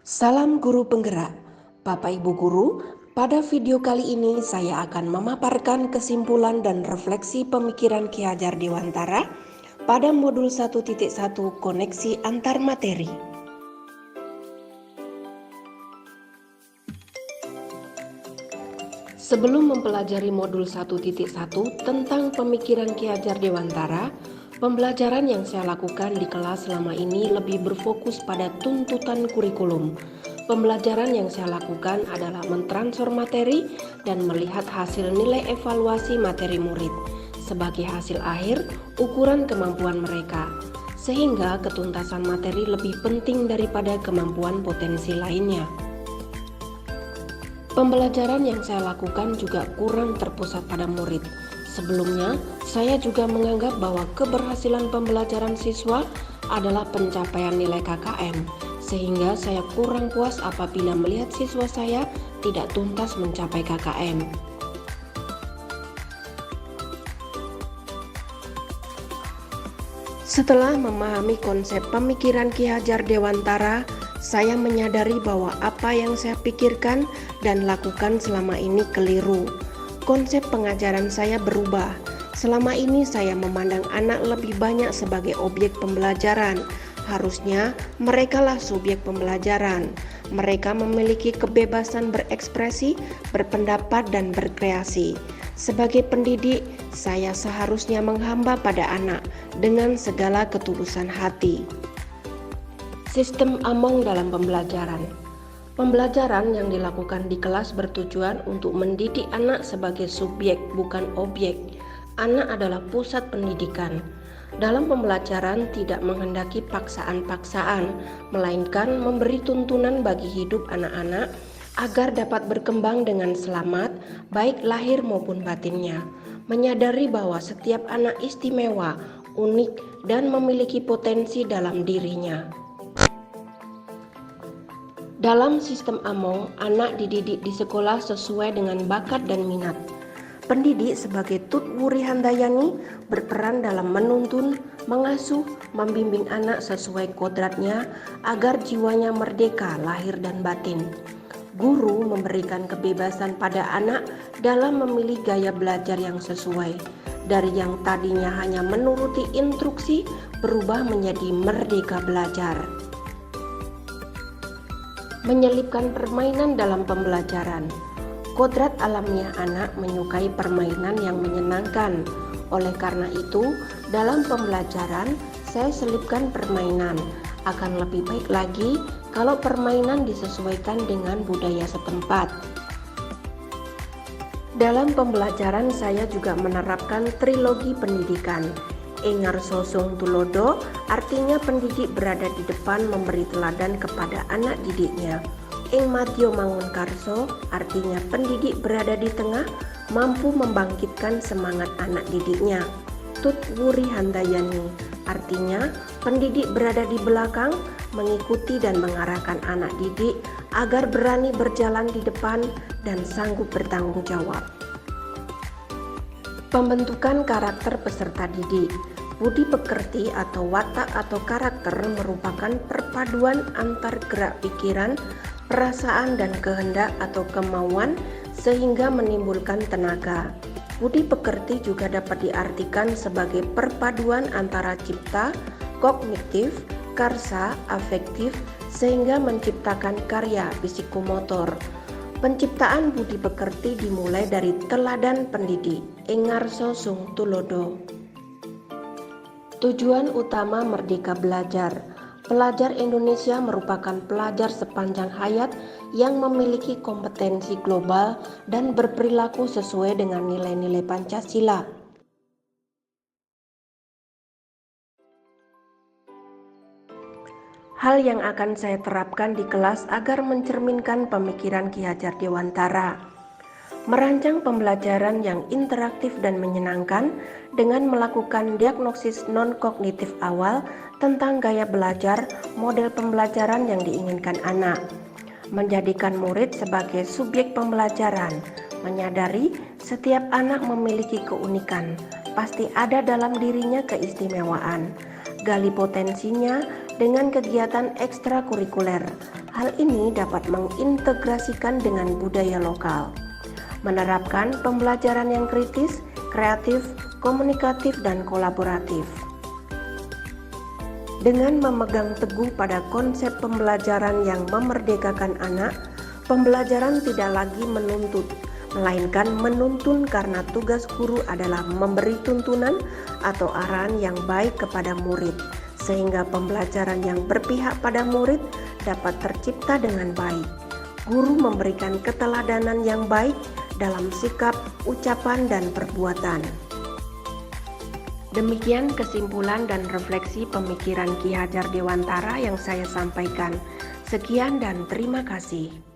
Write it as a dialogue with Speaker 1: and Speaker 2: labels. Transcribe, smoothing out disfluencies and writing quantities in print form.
Speaker 1: Salam guru penggerak, Bapak Ibu guru. Pada video kali ini saya akan memaparkan kesimpulan dan refleksi pemikiran Ki Hajar Dewantara pada modul 1.1 koneksi antar materi. Sebelum mempelajari modul 1.1 tentang pemikiran Ki Hajar Dewantara, pembelajaran yang saya lakukan di kelas selama ini lebih berfokus pada tuntutan kurikulum. Pembelajaran yang saya lakukan adalah mentransfer materi dan melihat hasil nilai evaluasi materi murid. Sebagai hasil akhir, ukuran kemampuan mereka. Sehingga ketuntasan materi lebih penting daripada kemampuan potensi lainnya. Pembelajaran yang saya lakukan juga kurang terpusat pada murid. Sebelumnya, saya juga menganggap bahwa keberhasilan pembelajaran siswa adalah pencapaian nilai KKM, sehingga saya kurang puas apabila melihat siswa saya tidak tuntas mencapai KKM. Setelah memahami konsep pemikiran Ki Hajar Dewantara, saya menyadari bahwa apa yang saya pikirkan dan lakukan selama ini keliru. Konsep pengajaran saya berubah. Selama ini saya memandang anak lebih banyak sebagai objek pembelajaran. Harusnya merekalah subjek pembelajaran. Mereka memiliki kebebasan berekspresi, berpendapat, dan berkreasi. Sebagai pendidik, saya seharusnya menghamba pada anak dengan segala ketulusan hati. Sistem Among dalam pembelajaran. Pembelajaran yang dilakukan di kelas bertujuan untuk mendidik anak sebagai subjek, bukan objek. Anak adalah pusat pendidikan. Dalam pembelajaran tidak menghendaki paksaan-paksaan, melainkan memberi tuntunan bagi hidup anak-anak agar dapat berkembang dengan selamat, baik lahir maupun batinnya. Menyadari bahwa setiap anak istimewa, unik, dan memiliki potensi dalam dirinya. Dalam sistem Among, anak dididik di sekolah sesuai dengan bakat dan minat. Pendidik sebagai Tut Wuri Handayani berperan dalam menuntun, mengasuh, membimbing anak sesuai kodratnya agar jiwanya merdeka lahir dan batin. Guru memberikan kebebasan pada anak dalam memilih gaya belajar yang sesuai. Dari yang tadinya hanya menuruti instruksi berubah menjadi merdeka belajar. Menyelipkan permainan dalam pembelajaran. Kodrat alamiah anak menyukai permainan yang menyenangkan. Oleh karena itu, dalam pembelajaran saya selipkan permainan. Akan lebih baik lagi kalau permainan disesuaikan dengan budaya setempat. Dalam pembelajaran saya juga menerapkan trilogi pendidikan. Engar Sosung Tulodo artinya pendidik berada di depan memberi teladan kepada anak didiknya. Ing Matio Mangunkarso artinya pendidik berada di tengah, mampu membangkitkan semangat anak didiknya. Tut Wuri Handayani artinya pendidik berada di belakang, mengikuti dan mengarahkan anak didik agar berani berjalan di depan dan sanggup bertanggung jawab. Pembentukan karakter peserta didik. Budi pekerti atau watak atau karakter merupakan perpaduan antar gerak pikiran, perasaan dan kehendak atau kemauan sehingga menimbulkan tenaga. Budi pekerti juga dapat diartikan sebagai perpaduan antara cipta, kognitif, karsa, afektif sehingga menciptakan karya psikomotor. Penciptaan budi pekerti dimulai dari teladan pendidik. Engar Sosung Tulodo. Tujuan utama Merdeka Belajar. Pelajar Indonesia merupakan pelajar sepanjang hayat yang memiliki kompetensi global dan berperilaku sesuai dengan nilai-nilai Pancasila. Hal yang akan saya terapkan di kelas agar mencerminkan pemikiran Ki Hajar Dewantara. Merancang pembelajaran yang interaktif dan menyenangkan dengan melakukan diagnosis non-kognitif awal tentang gaya belajar, model pembelajaran yang diinginkan anak. Menjadikan murid sebagai subjek pembelajaran, menyadari setiap anak memiliki keunikan, pasti ada dalam dirinya keistimewaan. Gali potensinya dengan kegiatan ekstrakurikuler. Hal ini dapat mengintegrasikan dengan budaya lokal, menerapkan pembelajaran yang kritis, kreatif, komunikatif, dan kolaboratif. Dengan memegang teguh pada konsep pembelajaran yang memerdekakan anak, pembelajaran tidak lagi menuntut, melainkan menuntun karena tugas guru adalah memberi tuntunan atau arahan yang baik kepada murid, sehingga pembelajaran yang berpihak pada murid dapat tercipta dengan baik. Guru memberikan keteladanan yang baik dalam sikap, ucapan, dan perbuatan. Demikian kesimpulan dan refleksi pemikiran Ki Hajar Dewantara yang saya sampaikan. Sekian dan terima kasih.